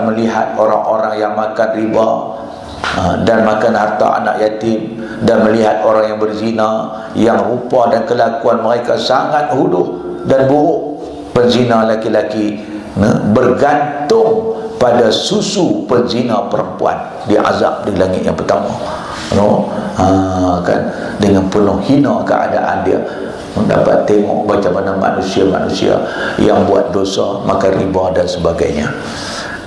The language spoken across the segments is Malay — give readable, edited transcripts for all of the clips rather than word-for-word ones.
melihat orang-orang yang makan riba dan makan harta anak yatim, dan melihat orang yang berzina, yang rupa dan kelakuan mereka sangat huduh dan buruk. Penzina laki-laki bergantung pada susu penzina perempuan, diazab di langit yang pertama, kan, dengan penuh hina keadaan dia. Dapat tengok macam mana manusia-manusia yang buat dosa, makan riba dan sebagainya.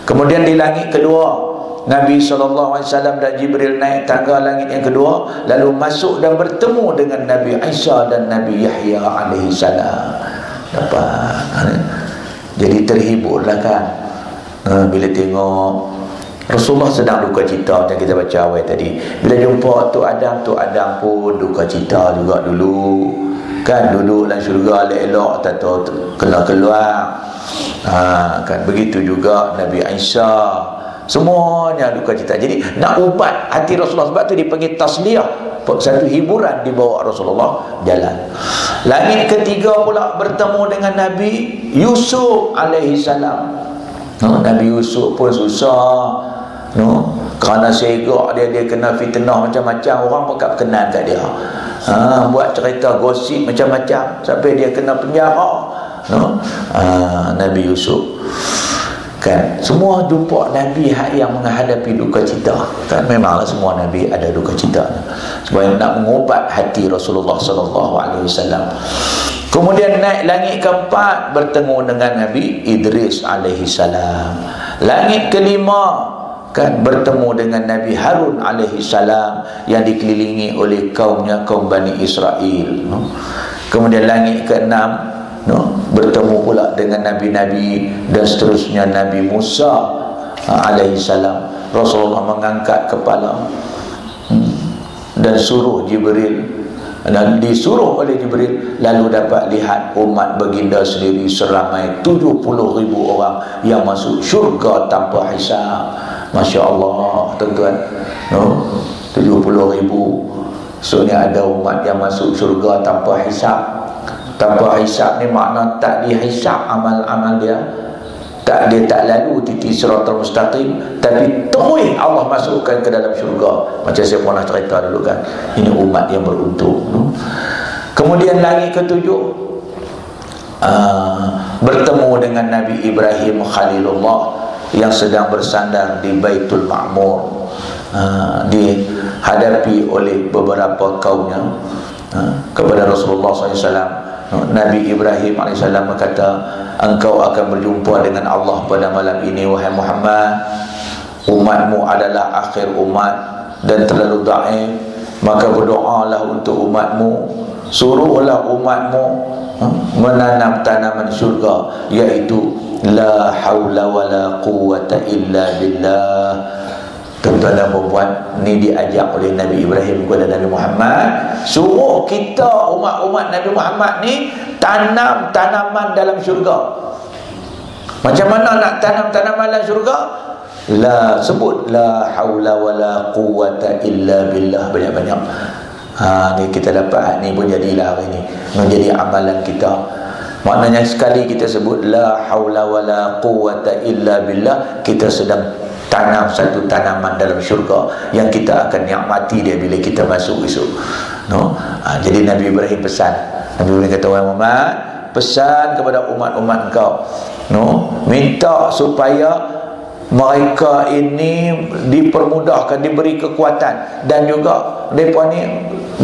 Kemudian di langit kedua, Nabi SAW dan Jibril naik tangga langit yang kedua, lalu masuk dan bertemu dengan Nabi Isa dan Nabi Yahya alaihissalam. Dapat, jadi terhiburlah kan bila tengok Rasulullah sedang duka cita, macam kita baca awal tadi. Bila jumpa Tok Adam pun duka cita juga dulu, kan, duduk dalam syurga elok-elok, tak tahu kena keluar. Kan begitu juga Nabi Isa, semuanya duka cita. Jadi nak ubat hati Rasulullah, sebab tu dipanggil tasliyah, satu hiburan dibawa Rasulullah jalan. Langit ketiga pula bertemu dengan Nabi Yusuf alaihissalam. Nabi Yusuf pun susah, kerana segak dia kena fitnah macam-macam, orang pun tak berkenan kat dia. Buat cerita gosip macam-macam sampai dia kena penjara. Nabi Yusuf, kan, semua jumpa Nabi yang menghadapi duka cita, kan. Memanglah semua Nabi ada duka cita, sebab nak mengubat hati Rasulullah SAW. Kemudian naik langit keempat, bertemu dengan Nabi Idris alaihissalam. Langit kelima, kan, bertemu dengan Nabi Harun alaihissalam yang dikelilingi oleh kaumnya, kaum Bani Israel. Kemudian langit keenam, bertemu pula dengan Nabi-Nabi dan seterusnya, Nabi Musa alaihissalam. Rasulullah mengangkat kepala dan suruh Jibril, dan disuruh oleh Jibril, lalu dapat lihat umat baginda sendiri seramai 70.000 orang yang masuk syurga tanpa hisab. Masya Allah, tuan-tuan, 70.000. So ni ada umat yang masuk syurga tanpa hisab. Tanpa hisab ni makna tak dihisab amal-amal dia, dia tak lalu titik siratal mustaqim, tapi terus Allah masukkan ke dalam syurga. Macam saya pernah cerita dulu, kan, ini umat yang beruntung. Kemudian langit ketujuh, bertemu dengan Nabi Ibrahim Khalilullah yang sedang bersandar di Baitul Ma'mur, dihadapi oleh beberapa kaumnya. Kepada Rasulullah SAW, Nabi Ibrahim AS berkata, engkau akan berjumpa dengan Allah pada malam ini, wahai Muhammad. Umatmu adalah akhir umat dan terlalu dhaif, maka berdoalah untuk umatmu, suruhlah umatmu menanam tanaman syurga, iaitu la haula wala quwwata illa billah. Tuan-tuan dan perempuan, ni diajak oleh Nabi Ibrahim kepada Nabi Muhammad, suruh kita umat-umat Nabi Muhammad ni tanam tanaman dalam syurga. Macam mana nak tanam tanaman dalam syurga? Sebut la haula wala quwwata illa billah banyak-banyak. Ni kita dapat, ni pun jadilah hari ni menjadi amalan kita. Maknanya sekali kita sebut la haula wala quwwata illa billah, kita sedang tanam satu tanaman dalam syurga yang kita akan nikmati dia bila kita masuk esok. Jadi Nabi Ibrahim pesan, Nabi Ibrahim kata, wahai Muhammad, pesan kepada umat-umat engkau, minta supaya mereka ini dipermudahkan, diberi kekuatan, dan juga mereka ni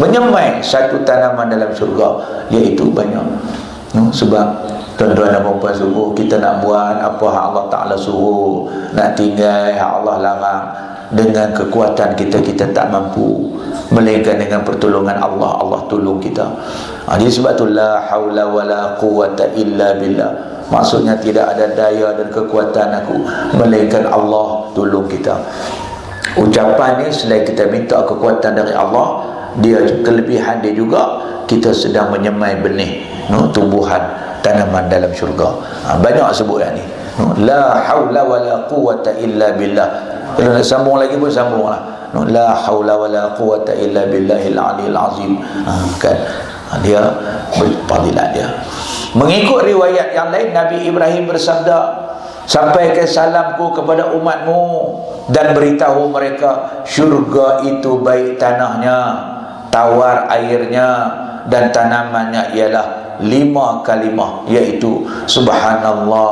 menyemai satu tanaman dalam syurga, iaitu banyak. Sebab tuan-tuan dan perempuan, suruh kita nak buat apa yang Allah Ta'ala suruh, nak tinggal yang Allah larang, dengan kekuatan kita tak mampu, melainkan dengan pertolongan Allah, Allah tolong kita. Jadi sebab tu la haula wala quwwata illa billah, maksudnya tidak ada daya dan kekuatan aku, melainkan Allah tolong kita. Ucapan ni selain kita minta kekuatan dari Allah, dia kelebihan dia juga kita sedang menyemai benih, tumbuhan tanaman dalam syurga. Banyak sebut yang ni, la haula wala quwwata illa billah. Kalau nak sambung lagi pun sambunglah, la haula wala quwwata illa billahil aliyil azim. Kan, dia berfadilat dia. Mengikut riwayat yang lain, Nabi Ibrahim bersabda, Sampaikan salamku kepada umatmu dan beritahu mereka syurga itu baik tanahnya, tawar airnya, dan tanamannya ialah 5 kalimah, iaitu subhanallah,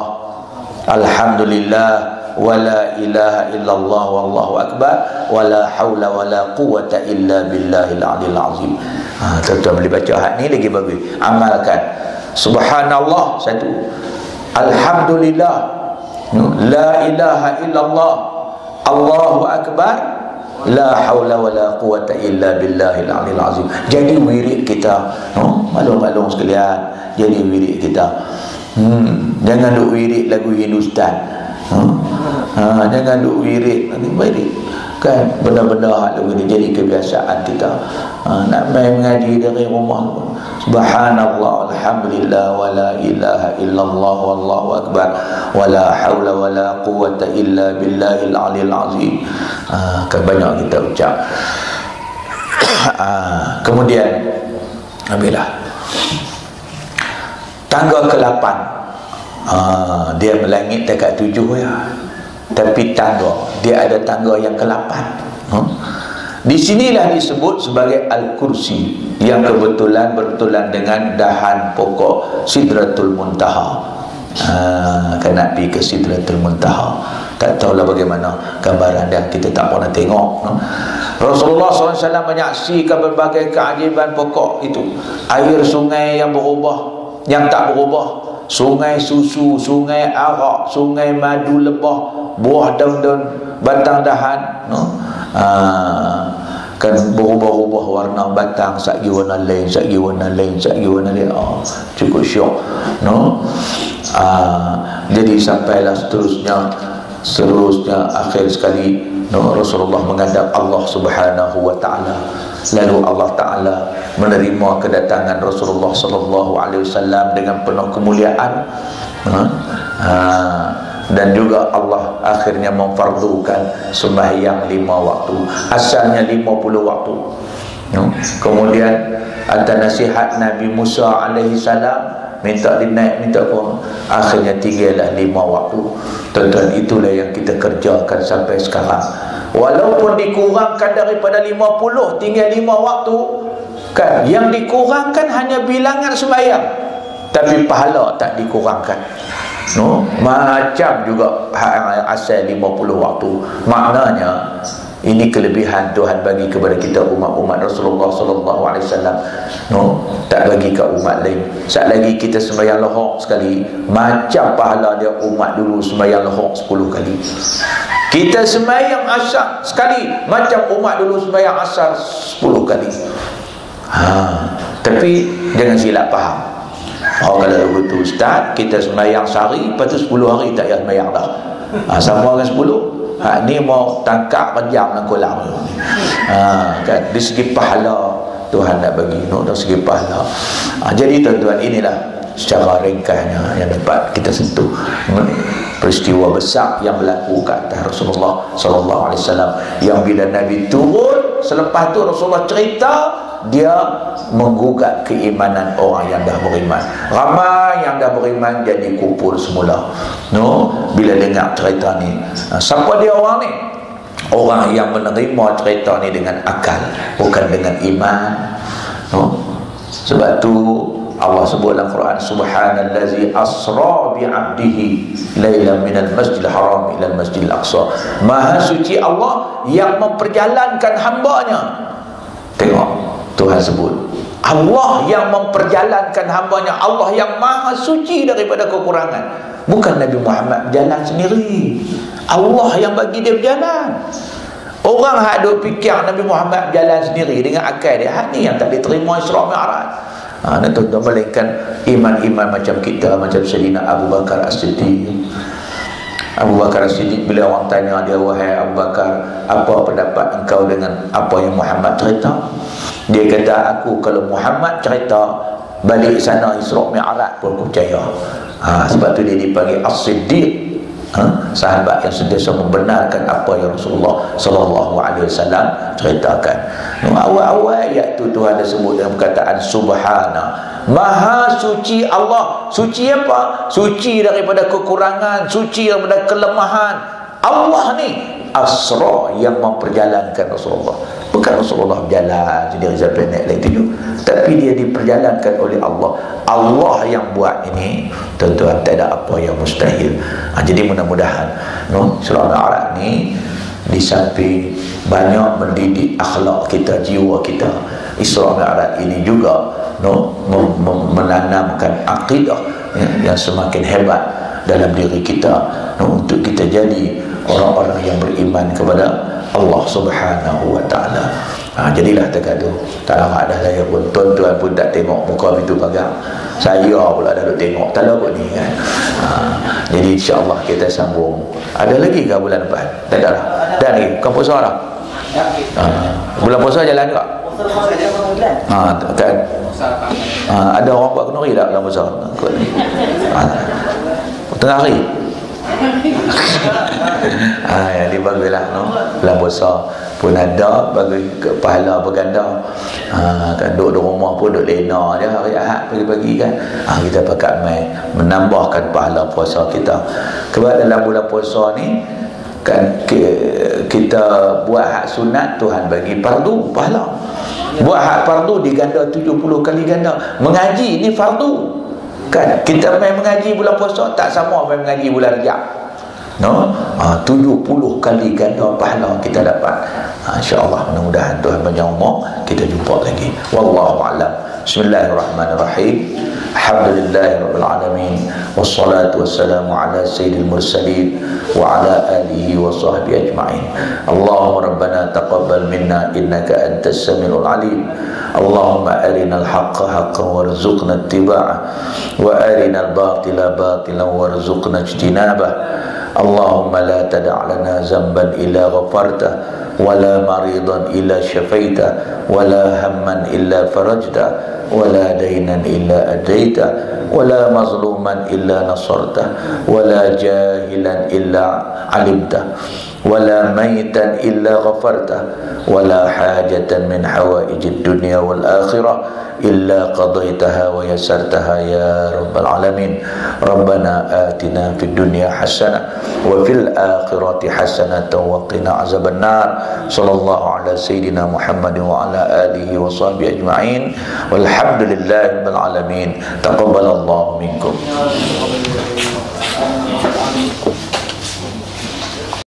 alhamdulillah, wala ilaha illallah, wallahu akbar, wala haula wala quwata illa billahil aliyil azim. Tuan-tuan boleh baca hak ni lagi bagus. Amalkan. Subhanallah satu, alhamdulillah, la ilaha illallah, Allahu akbar, la haula wala quwata illa billahil aliyil azim. Jadi wirid kita, maklum-maklum sekalian, jadi wirid kita. Jangan duk wirid lagu Hindustan. Jangan duk wirid kan benda-benda hal ini jadi kebiasaan kita. Nak main mengaji dari rumah, subhanallah, alhamdulillah, wala ilaha illallah, wallahu akbar, wala haula wala quwata illa billahil aliyil azim. Kan banyak kita ucap. Kemudian ambillah tangga ke-8. Dia melangit dekat 7 ya. Tapi tangga, dia ada tangga yang ke-8. Di sinilah disebut sebagai Al-Kursi, yang kebetulan berbetulan dengan dahan pokok Sidratul Muntaha. Kena pergi ke Sidratul Muntaha. Tak tahulah bagaimana gambaran dia, kita tak pernah tengok. Rasulullah SAW menyaksikan berbagai keajaiban pokok itu. Air sungai yang berubah, yang tak berubah, sungai susu, sungai arak, sungai madu lebah, buah daun-daun, batang dahan, kan berubah-ubah warna batang, sagi warna lain, sagi warna lain, sagi warna lain. Cukup syok, jadi sampailah seterusnya akhir sekali Rasulullah menghadap Allah Subhanahu wa taala. Lalu Allah Ta'ala menerima kedatangan Rasulullah sallallahu alaihi wasallam dengan penuh kemuliaan. Dan juga Allah akhirnya memfardukan sembahyang 5 waktu. Asalnya 50 waktu. Kemudian atas nasihat Nabi Musa alaihi salam, minta dinaik, minta apa, akhirnya tinggallah 5 waktu. Tuan-tuan, itulah yang kita kerjakan sampai sekarang. Walaupun dikurangkan daripada 50 tinggal 5 waktu, kan, yang dikurangkan hanya bilangan sembahyang, tapi pahala tak dikurangkan. Macam juga asal 50 waktu. Maknanya ini kelebihan Tuhan bagi kepada kita umat-umat Rasulullah sallallahu alaihi wasallam. Tak bagi ke umat lain. Sat lagi kita sembahyang lohok sekali, macam pahala dia umat dulu sembahyang lohok 10 kali. Kita sembahyang asar sekali, macam umat dulu sembahyang asar 10 kali. Tapi jangan silap faham. Kalau betul Ustaz, kita sembahyang sehari, lepas tu 10 hari tak payah sembahyang dah. Sama dengan 10. Ni mau tangkap panjang dalam kolam. Kan, dari segi pahala Tuhan nak bagi, dari segi pahala. Jadi tuan-tuan, inilah secara ringkasnya yang dapat kita sentuh peristiwa besar yang berlaku ke atas Rasulullah sallallahu alaihi wasallam, yang bila Nabi turun, selepas tu Rasulullah cerita, dia menggugat keimanan orang yang dah beriman. Ramai yang dah beriman jadi kumpul semula. Bila dengar cerita ni, siapa dia orang ni? Orang yang menerima cerita ni dengan akal, bukan dengan iman. Sebab tu Allah sebut dalam Quran, subhanallazi asra bi'abdihi lailan minal masjidil haram ilal masjidil aqsa. Maha suci Allah yang memperjalankan hambanya. Tengok, Tuhan sebut Allah yang memperjalankan hambanya, Allah yang maha suci daripada kekurangan. Bukan Nabi Muhammad berjalan sendiri, Allah yang bagi dia berjalan. Orang hak duk fikir Nabi Muhammad berjalan sendiri dengan akal dia, hak ni yang tak diterima Isra Mi'raj. Tuan-tuan, melainkan iman-iman macam kita, macam Sayyidina Abu Bakar As-Siddiq. Abu Bakar As-Siddiq, bila orang tanya dia, wahai Abu Bakar, apa pendapat engkau dengan apa yang Muhammad cerita? Dia kata, aku kalau Muhammad cerita balik sana Isra Mi'raj pun aku percaya. Sebab tu dia dipanggil As-Siddiq. sahabat yang sentiasa membenarkan apa yang Rasulullah sallallahu alaihi wasallam ceritakan. Awal-awal ayat tu Tuhan dah sebut dengan perkataan subhana, maha suci Allah. Suci apa? Suci daripada kekurangan, suci daripada kelemahan. Allah ni asra yang memperjalankan Rasulullah. Bukan Rasulullah berjalan jadi sampai naik lagi tujuh, tapi dia diperjalankan oleh Allah. Allah yang buat ini, tuan-tuan, tak ada apa yang mustahil. Jadi mudah-mudahan surah Al-A'raf ni di samping banyak mendidik akhlak kita, jiwa kita, Isra Mi'raj ini juga menanamkan akidah yang semakin hebat dalam diri kita, untuk kita jadi orang-orang yang beriman kepada Allah Subhanahu wa ta'ala. Jadilah tergaduh. Tak lama dah saya pun, tuan-tuan pun tak tengok muka pintu pagar, saya pula dah duk tengok. Tak ada ni kan. Jadi insyaAllah kita sambung. Ada lagi ke bulan depan? Tak ada lah. Dah lagi. Bukan puasa dah? Bulan puasa jalan juga? Kan? Ada orang buat kenduri tak bulan puasa? Tengah hari? Yang ni baguslah, bulan puasa pun ada bagi pahala berganda. Kan duduk di rumah pun duduk lena je hari Ahad pagi-pagi kan. Kita pakat main menambahkan pahala puasa kita. Sebab dalam bulan puasa ni kan kita buat hak sunat, Tuhan bagi fardu pahala. Buat hak fardu diganda 70 kali ganda. Mengaji ni fardu kan. Kita main mengaji bulan puasa tak sama main mengaji bulan Rejab. 70 kali ganda pahala kita dapat. InsyaAllah, mudah-mudahan Tuhan panjang umur, kita jumpa lagi. Wallahu a'lam. Bismillahirrahmanirrahim. Alhamdulillahirabbil alamin, wassalatu wassalamu ala sayyidil mursalin wa ala alihi wa sahbihi ajma'in. Allahumma rabbana taqabbal minna innaka antas samiul alim. Allahumma arinal haqqa haqqan warzuqna ittiba'ah wa arinal batila batilan warzuqna ijtinabah. Allahumma la tada' lana zamban illa ghafarta, wala maridan illa syafaita, wala hamman illa farajta, wala daynan illa adaita, wala mazluman illa nasarta, wala jahilan illa alimta, wala maitan illa ghafarta, wala hajatan min hawaijid dunya wal akhirah illa qadaitaha wa yassartaha ya rabbal alamin. Rabbana atina fid dunya hasanah wa fil akhirati hasanatan wa qina azaban nar. Sallallahu ala sayyidina Muhammadin wa ala alihi wa sahbihi ajma'in. Walhamdulillahi rabbil alamin. Taqabbalallahu minkum.